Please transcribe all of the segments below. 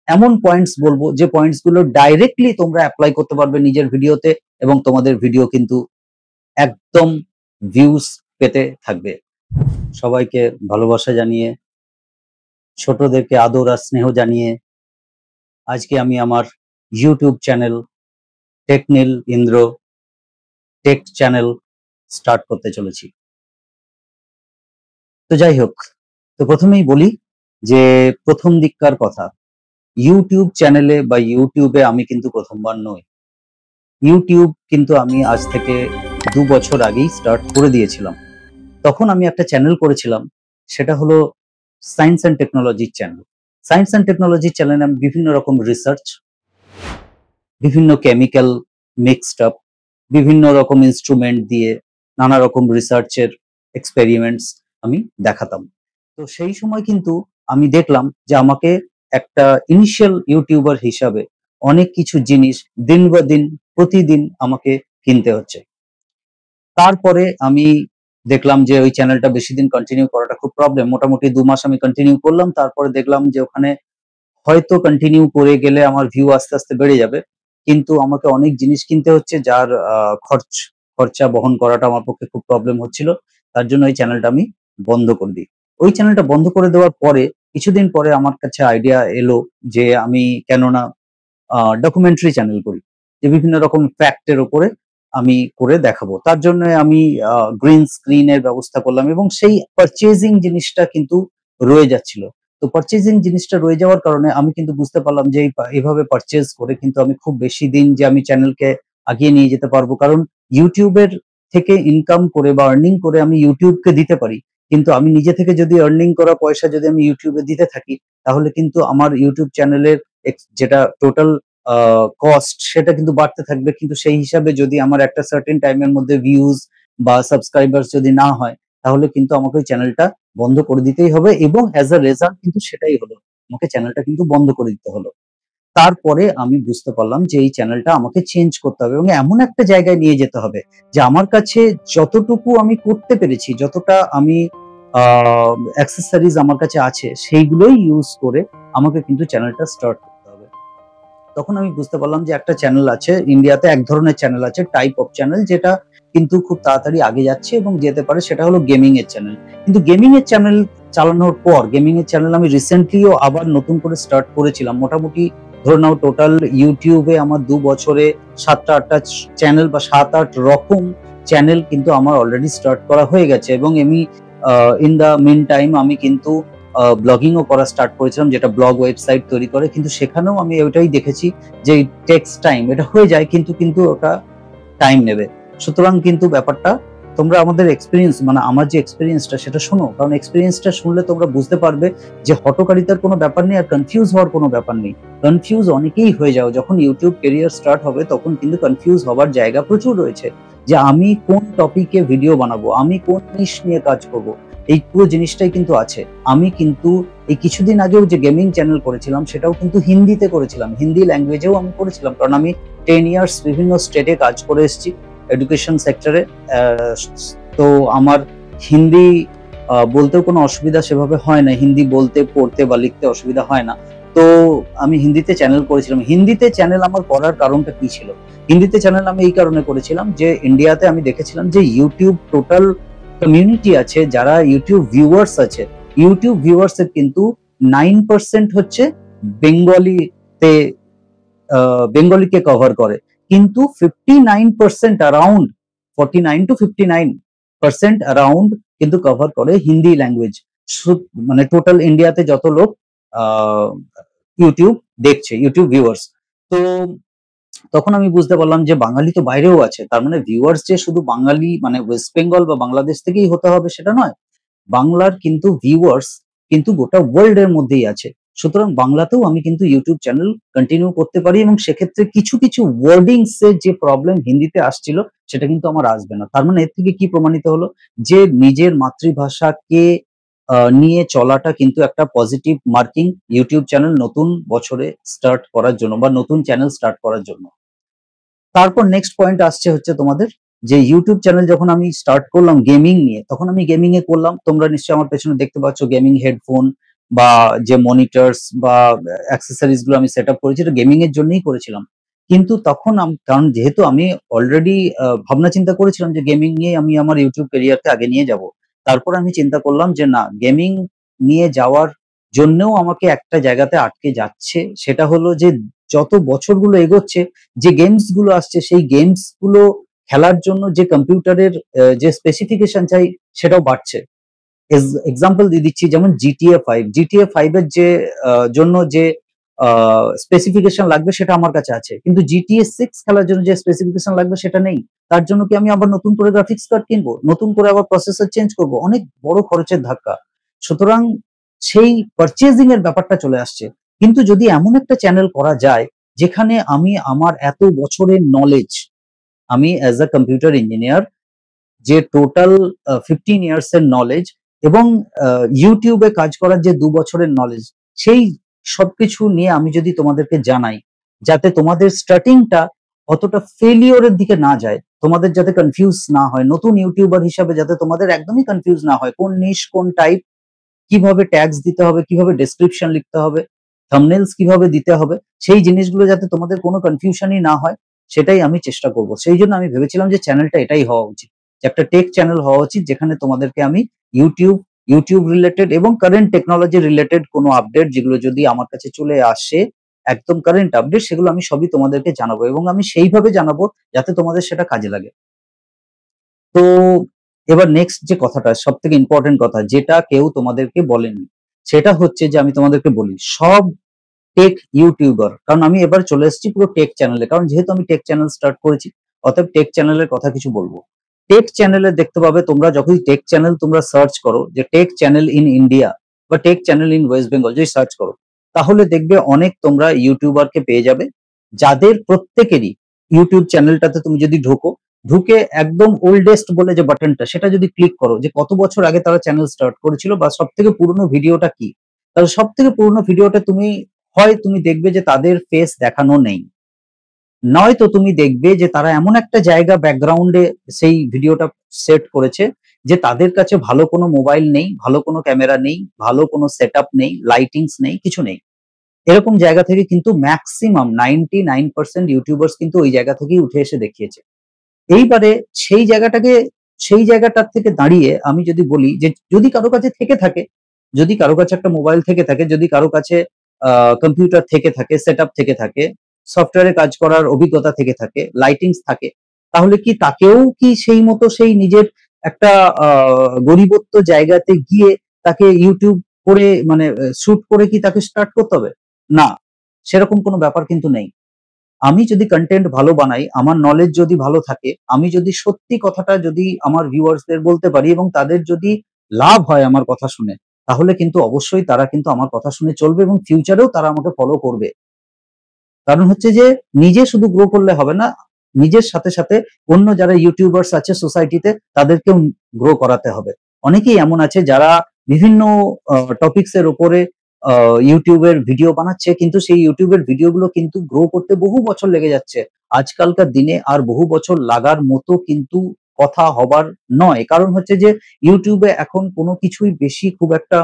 এমন পয়েন্টস বলবো যে পয়েন্টস গুলো ডাইরেক্টলি তোমরা অ্যাপ্লাই করতে পারবে নিজের ভিডিওতে এবং তোমাদের ভিডিও কিন্তু একদম ভিউজ পেতে থাকবে। সবাইকে ভালোবাসা জানিয়ে, ছোটদেরকে আদর আর স্নেহ জানিয়ে আজকে আমি আমার ইউটিউব চ্যানেল টেকনিল ইন্দ্র টেক চ্যানেল স্টার্ট করতে চলেছি। তো যাই হোক, তো প্রথমেই বলি যে প্রথম দিককার কথা, ইউটিউব চ্যানেলে বা ইউটিউবে আমি কিন্তু প্রথমবার নই। ইউটিউব কিন্তু আমি আজ থেকে 2 বছর আগেই স্টার্ট করে দিয়েছিলাম। তখন আমি একটা চ্যানেল করেছিলাম, সেটা হলো সায়েন্স অ্যান্ড টেকনোলজির চ্যানেল। সায়েন্স অ্যান্ড টেকনোলজির চ্যানেলে আমি বিভিন্ন রকম রিসার্চ, বিভিন্ন কেমিক্যাল মিক্সড আপ, বিভিন্ন রকম ইনস্ট্রুমেন্ট দিয়ে নানা রকম রিসার্চের এক্সপেরিমেন্টস আমি দেখাতাম। তো সেই সময় কিন্তু আমি দেখলাম যে আমাকে একটা ইনিশিয়াল ইউটিউবার হিসাবে অনেক কিছু জিনিস দিন বা দিন প্রতিদিন আমাকে কিনতে হচ্ছে। তারপরে আমি দেখলাম যে ওই চ্যানেলটা বেশি দিন কন্টিনিউ করাটা খুব প্রবলেম। মোটামুটি 2 মাস আমি কন্টিনিউ করলাম, তারপরে দেখলাম যে ওখানে হয়তো কন্টিনিউ করে গেলে আমার ভিউ আস্তে আস্তে বেড়ে যাবে, কিন্তু আমাকে অনেক জিনিস কিনতে হচ্ছে যার খরচা বহন করাটা আমার পক্ষে খুব প্রবলেম হচ্ছিল। তার জন্য ওই চ্যানেলটা আমি বন্ধ করে দিই। ওই চ্যানেলটা বন্ধ করে দেওয়ার পরে কিছুদিন পরে আমার কাছে আইডিয়া এলো যে আমি কেননা ডকুমেন্টারি চ্যানেল করি, যে বিভিন্ন রকম ফ্যাক্টের উপরে আমি করে দেখাবো। তার জন্য আমি গ্রিন স্ক্রিনের ব্যবস্থা করলাম এবং সেই পারচেজিং জিনিসটা কিন্তু রয়ে যাচ্ছিল। তো পারচেজিং জিনিসটা রয়ে যাওয়ার কারণে আমি কিন্তু বুঝতে পারলাম যে এইভাবে পারচেজ করে কিন্তু আমি খুব বেশি দিন যে আমি চ্যানেলকে আগিয়ে নিয়ে যেতে পারবো, কারণ ইউটিউবের থেকে ইনকাম করে বা আর্নিং করে আমি ইউটিউবকে দিতে পারি, কিন্তু আমি নিজে থেকে যদি আর্নিং করা পয়সা যদি আমি ইউটিউবে দিতে থাকি, তাহলে কিন্তু আমার ইউটিউব চ্যানেলের যেটা টোটাল কস্ট সেটা কিন্তু বাড়তে থাকবে, কিন্তু সেই হিসাবে যদি আমার একটা সার্টেন টাইমের মধ্যে ভিউজ বা সাবস্ক্রাইবার্স যদি না হয়, তাহলে কিন্তু আমাকে ওই চ্যানেলটা বন্ধ করে দিতেই হবে এবং অ্যাজ আ রেজাল্ট কিন্তু সেটাই হলো, আমাকে চ্যানেলটা কিন্তু বন্ধ করে দিতে হলো। তারপরে আমি বুঝতে পারলাম যে এই চ্যানেলটা আমাকে চেঞ্জ করতে হবে এবং এমন একটা জায়গায় নিয়ে যেতে হবে যে আমার কাছে যতটুকু আমি করতে পেরেছি, যতটা আমি অ্যাক্সেসরিজ আমার কাছে আছে, সেইগুলোই ইউজ করে আমাকে কিন্তু চ্যানেলটা স্টার্ট করতে হবে। তখন আমি বুঝতে পারলাম যে একটা চ্যানেল আছে ইন্ডিয়াতে, এক ধরনের চ্যানেল আছে, টাইপ অফ চ্যানেল, যেটা কিন্তু খুব তাড়াতাড়ি আগে যাচ্ছে এবং যেতে পারে, সেটা হলো গেমিং এর চ্যানেল। কিন্তু গেমিং এর চ্যানেল চালানোর পর, গেমিং এর চ্যানেল আমি রিসেন্টলিও আবার নতুন করে স্টার্ট করেছিলাম। মোটামুটি ধরে নাও টোটাল ইউটিউবে আমার 2 বছরে 7টা 8টা চ্যানেল বা 7-8 রকম চ্যানেল কিন্তু আমার অলরেডি স্টার্ট করা হয়ে গেছে এবং আমি ইন দা মিন টাইম আমি কিন্তু ব্লগিংও করা স্টার্ট করেছিলাম, যেটা ব্লগ ওয়েবসাইট তৈরি করে। কিন্তু সেখানেও আমি ওইটাই দেখেছি যে টেক্স টাইম, এটা হয়ে যায় কিন্তু কিন্তু ওটা টাইম নেবে। সুতরাং কিন্তু ব্যাপারটা তোমরা আমাদের এক্সপিরিয়েন্স, মানে আমার যে এক্সপিরিয়েন্সটা সেটা শোনো, কারণ এক্সপিরিয়েন্সটা শুনলে তোমরা বুঝতে পারবে যে হঠকারিতার কোনো ব্যাপার নেই আর কনফিউজ হওয়ার কোনো ব্যাপার নেই। কনফিউজ অনেকেই হয়ে যাও, যখন ইউটিউব কেরিয়ার স্টার্ট হবে তখন কিন্তু কনফিউজ হওয়ার জায়গা প্রচুর রয়েছে, যে আমি কোন টপিকে ভিডিও বানাবো, আমি কোন নিশ নিয়ে কাজ করব, এই পুরো জিনিসটাই কিন্তু আছে। আমি কিন্তু এই কিছুদিন আগেও যে গেমিং চ্যানেল করেছিলাম সেটাও কিন্তু হিন্দিতে করেছিলাম, হিন্দি ল্যাঙ্গুয়েজেও আমি করেছিলাম, কারণ আমি 10 ইয়ার্স বিভিন্ন স্টেটে কাজ করে এসেছি এডুকেশন সেক্টরে। তো আমার হিন্দি বলতেও কোনো অসুবিধা সেভাবে হয় না, হিন্দি বলতে পড়তে বা লিখতে অসুবিধা হয় না। তো আমি হিন্দিতে চ্যানেল করেছিলাম। হিন্দিতে চ্যানেল আমার করার কারণটা কি ছিল? হিন্দিতে চ্যানেল আমি এই কারণে করেছিলাম যে ইন্ডিয়াতে আমি দেখেছিলাম যে ইউটিউব টোটাল কমিউনিটি আছে, যারা ইউটিউব ভিউয়ার্স আছে, ইউটিউব ভিউয়ার্স এর কিন্তু 9% হচ্ছে বেঙ্গলিতে, বেঙ্গলিকে কভার করে, কিন্তু 59% অ্যারাউন্ড 49 to 59% অ্যারাউন্ড কিন্তু কভার করে হিন্দি ল্যাঙ্গুয়েজ। মানে টোটাল ইন্ডিয়াতে যত লোক ইউটিউব দেখছে, ইউটিউব ভিউয়ার্স। তো তখন আমি বুঝতে পারলাম যে বাঙালি তো বাইরেও আছে, তার মানে ভিউয়ার্স যে শুধু বাঙালি মানে ওয়েস্ট বেঙ্গল বা বাংলাদেশ থেকেই হতে হবে সেটা নয়, বাংলার কিন্তু ভিউয়ার্স কিন্তু গোটা ওয়ার্ল্ড এর মধ্যেই আছে। সুতরাং বাংলাতেও আমি কিন্তু ইউটিউব চ্যানেল কন্টিনিউ করতে পারি এবং সেক্ষেত্রে কিছু কিছু ওয়ার্ডিংস এর যে প্রবলেম হিন্দিতে আসছিল সেটা কিন্তু আমার আসবে না। তার মানে এর থেকে কি প্রমাণিত হলো যে নিজের মাতৃভাষাকে নিয়ে চলাটা কিন্তু একটা পজিটিভ মার্কিং ইউটিউব চ্যানেল নতুন বছরে স্টার্ট করার জন্য বা নতুন চ্যানেল স্টার্ট করার জন্য। তারপর নেক্সট পয়েন্ট আসছে হচ্ছে তোমাদের, যে ইউটিউব চ্যানেল যখন আমি স্টার্ট করলাম গেমিং নিয়ে, তখন আমি গেমিং এ করলাম, তোমরা নিশ্চয়ই আমার পেছনে দেখতে পাচ্ছ গেমিং হেডফোন, বা যে মনিটরস বা অ্যাক্সেসরিজ গুলো আমি সেট আপ করেছি, এটা গেমিং এর জন্যই করেছিলাম। কিন্তু তখন কারণ যেহেতু আমি অলরেডি ভাবনা চিন্তা করেছিলাম যে গেমিং নিয়ে আমি আমার ইউটিউব ক্যারিয়ারকে আগে নিয়ে যাব। তারপর আমি চিন্তা করলাম যে না, গেমিং নিয়ে যাওয়ার জন্যও আমাকে একটা জায়গাতে আটকে যাচ্ছে, সেটা হলো যে যত বছরগুলো এগোচ্ছে, যে গেমস গুলো আসছে সেই গেমস গুলো খেলার জন্য যে কম্পিউটারের যে স্পেসিফিকেশন চাই সেটাও বাড়ছে। এক্সাম্পল দিয়ে দিচ্ছি, যেমন জিটিএ 5 এর যে জন্য যে স্পেসিফিকেশন লাগবে সেটা আমার কাছে আছে, কিন্তু জিটিএ 6 খেলার জন্য যে স্পেসিফিকেশন লাগবে সেটা নেই। তার জন্য কি আমি আবার নতুন করে গ্রাফিক্স কার্ড কিনবো, নতুন করে আবার প্রসেসর চেঞ্জ করব, অনেক বড় খরচের ধাক্কা। সুতরাং সেই পারচেজিং এর ব্যাপারটা চলে আসছে। কিন্তু যদি এমন একটা চ্যানেল করা যায় যেখানে আমি আমার এত বছরের নলেজ, আমি অ্যাজ আ কম্পিউটার ইঞ্জিনিয়ার যে টোটাল 15 ইয়ার্স এর নলেজ এবং ইউটিউবে কাজ করার যে 2 বছরের নলেজ, সেই সবকিছু নিয়ে আমি যদি তোমাদেরকে জানাই, যাতে তোমাদের স্টার্টিংটা অতটা ফেলিওরের দিকে না যায়, তোমাদের যাতে কনফিউজ না হয়, নতুন ইউটিউবার হিসাবে যাতে তোমাদের একদমই কনফিউজ না হয় কোন নিশ কোন টাইপ, কিভাবে ট্যাগস দিতে হবে, কিভাবে ডেসক্রিপশন লিখতে হবে, থাম্বনেলস কিভাবে দিতে হবে, সেই জিনিসগুলো যাতে তোমাদের কোনো কনফিউশনই না হয়, সেটাই আমি চেষ্টা করব। সেই জন্য আমি ভেবেছিলাম যে চ্যানেলটা এটাই হওয়া উচিত, যে একটা টেক চ্যানেল হওয়া উচিত যেখানে তোমাদেরকে আমি ইউটিউব রিলেটেড এবং কারেন্ট টেকনোলজি রিলেটেড কোনো আপডেট যেগুলো যদি আমার কাছে চলে আসে, একদম কারেন্ট আপডেট, সেগুলো আমি সবই তোমাদেরকে জানাবো এবং আমি সেইভাবে জানাবো যাতে তোমাদের সেটা কাজে লাগে। তো এবার নেক্সট যে কথাটা, সব থেকে ইম্পর্টেন্ট কথা, যেটা কেউ তোমাদেরকে বলেনি, সেটা হচ্ছে যে আমি তোমাদেরকে বলি সব টেক ইউটিউবার, কারণ আমি এবার চলে এসেছি পুরো টেক চ্যানেলে, কারণ যেহেতু আমি টেক চ্যানেল স্টার্ট করেছি, অতএব টেক চ্যানেলের কথা কিছু বলবো। টেক চ্যানেলে দেখতে পাবে তোমরা, যখনই টেক চ্যানেল তোমরা সার্চ করো, যে টেক চ্যানেল ইন ইন্ডিয়া বা take channel in West Bengal যদি সার্চ করো, তাহলে দেখবে অনেক তোমরা ইউটিউবারকে পেয়ে যাবে, যাদের প্রত্যেকেরই ইউটিউব চ্যানেলটাতে তুমি যদি ঢুকে একদম ওল্ডেস্ট বলে যে বাটনটা, সেটা যদি ক্লিক করো, যে কত বছর আগে তারা চ্যানেল স্টার্ট করেছিল বা সব থেকে পুরনো ভিডিওটা কি, তাহলে সব থেকে পুরনো ভিডিওটা তুমি দেখবে যে তাদের ফেস দেখানো নেই, নয়তো তুমি দেখবে যে তারা এমন একটা জায়গা ব্যাকগ্রাউন্ডে সেই ভিডিওটা সেট করেছে যে তাদের কাছে ভালো কোনো মোবাইল নেই, ভালো কোনো ক্যামেরা নেই, ভালো কোনো সেটআপ নেই, লাইটিংস নেই, কিছু নেই। এরকম জায়গা থেকে কিন্তু ম্যাক্সিমাম 99% ইউটিউবার্স কিন্তু ওই জায়গা থেকেই উঠে এসে দেখিয়েছে। এইবারে সেই জায়গাটার থেকে দাঁড়িয়ে আমি যদি বলি যে যদি কারো কাছে থেকে থাকে, যদি কারো কাছে একটা মোবাইল থেকে থাকে, যদি কারো কাছে কম্পিউটার থেকে থাকে, সেটআপ থেকে থাকে, সফটওয়্যারে কাজ করার অভিজ্ঞতা থেকে থাকে, লাইটিংস থাকে, তাহলে কি তাকেও কি সেই মতো সেই নিজের একটা গরিবত্ব জায়গাতে গিয়ে তাকে ইউটিউব করে মানে শুট করে কি তাকে স্টার্ট করতে হবে? না, সেরকম কোনো ব্যাপার কিন্তু নেই। আমি যদি কন্টেন্ট ভালো বানাই, আমার নলেজ যদি ভালো থাকে, আমি যদি সত্যি কথাটা যদি আমার ভিউয়ার্সদের বলতে পারি এবং তাদের যদি লাভ হয় আমার কথা শুনে, তাহলে কিন্তু অবশ্যই তারা কিন্তু আমার কথা শুনে চলবে এবং ফিউচারেও তারা আমাকে ফলো করবে। কারণ হচ্ছে যে নিজে শুধু গ্রো করলে হবে না, নিজের সাথে সাথে অন্য যারা ইউটিউবার্স আছে সোসাইটিতে তাদেরকেও গ্রো করাতে হবে। অনেকেই এমন আছে যারা বিভিন্ন টপিকস এর উপরে ইউটিউবের ভিডিও বানাচ্ছে, কিন্তু সেই ইউটিউবের ভিডিওগুলো কিন্তু গ্রো করতে বহু বছর লেগে যাচ্ছে। আজকালকার দিনে আর বহু বছর লাগার মতো কিন্তু কথা হবার নয়, কারণ হচ্ছে যে ইউটিউবে এখন কোনো কিছুই বেশি খুব একটা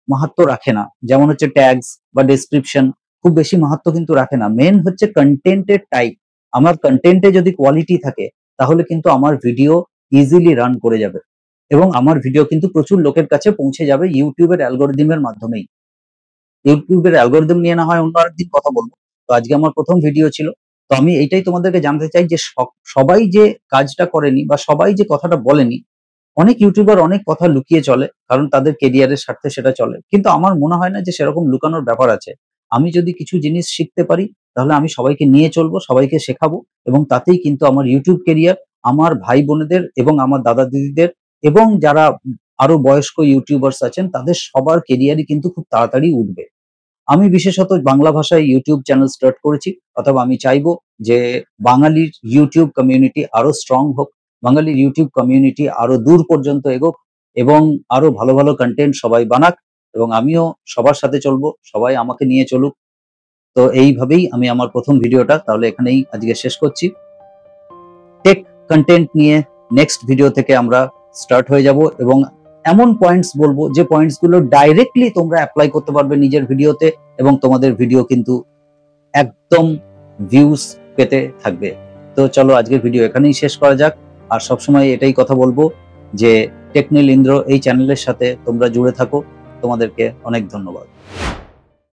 মাহাত্ম্য রাখে না, যেমন হচ্ছে ট্যাগস বা ডেসক্রিপশন, খুব বেশি মাহাত্ম্য কিন্তু রাখে না। মেন হচ্ছে কন্টেন্টের টাইপ। আমার কন্টেন্টে যদি কোয়ালিটি থাকে, তাহলে কিন্তু আমার ভিডিও ইজিলি রান করে যাবে এবং আমার ভিডিও কিন্তু প্রচুর লোকের কাছে পৌঁছে যাবে ইউটিউবের অ্যালগরিদমের মাধ্যমেই। ইউটিউবের অ্যালগরিদম নিয়ে না হয় অন্য আরেকদিন কথা বলবো। তো আজকে আমার প্রথম ভিডিও ছিল। তো আমি এইটাই তোমাদেরকে জানতে চাই যে সবাই যে কাজটা করেনি বা সবাই যে কথাটা বলেনি, অনেক ইউটিউবার অনেক কথা লুকিয়ে চলে, কারণ তাদের কেরিয়ারের স্বার্থে সেটা চলে। কিন্তু আমার মনে হয় না যে সেরকম লুকানোর ব্যাপার আছে। আমি যদি কিছু জিনিস শিখতে পারি, তাহলে আমি সবাইকে নিয়ে চলবো, সবাইকে শেখাবো এবং তাতেই কিন্তু আমার ইউটিউব কেরিয়ার, আমার ভাই বোনেদের এবং আমার দাদা দিদিদের এবং যারা আরো বয়স্ক ইউটিউবার্স আছেন তাদের সবার কেরিয়ারই কিন্তু খুব তাড়াতাড়ি উঠবে। আমি বিশেষত বাংলা ভাষায় ইউটিউব চ্যানেল স্টার্ট করেছি, অথবা আমি চাইবো যে বাঙালির ইউটিউব কমিউনিটি আরো স্ট্রং হোক, বাঙালির ইউটিউব কমিউনিটি আরো দূর পর্যন্ত এগোক এবং আরো ভালো ভালো কন্টেন্ট সবাই বানাক এবং আমিও সবার সাথে চলবো, সবাই আমাকে নিয়ে চলুক। তো এইভাবেই আমি আমার প্রথম ভিডিওটা তাহলে এখানেই আজকে শেষ করছি। টেক কন্টেন্ট নিয়ে নেক্সট ভিডিও থেকে আমরা স্টার্ট হয়ে যাব এবং এমন পয়েন্টস বলবো যে পয়েন্টস গুলো ডাইরেক্টলি তোমরা অ্যাপ্লাই করতে পারবে নিজের ভিডিওতে এবং তোমাদের ভিডিও কিন্তু একদম ভিউজ পেতে থাকবে। তো চলো আজকের ভিডিও এখানেই শেষ করা যাক। আর সবসময় এটাই কথা বলবো যে টেকনিল ইন্দ্র এই চ্যানেলের সাথে তোমরা জুড়ে থাকো। তোমাদেরকে অনেক ধন্যবাদ।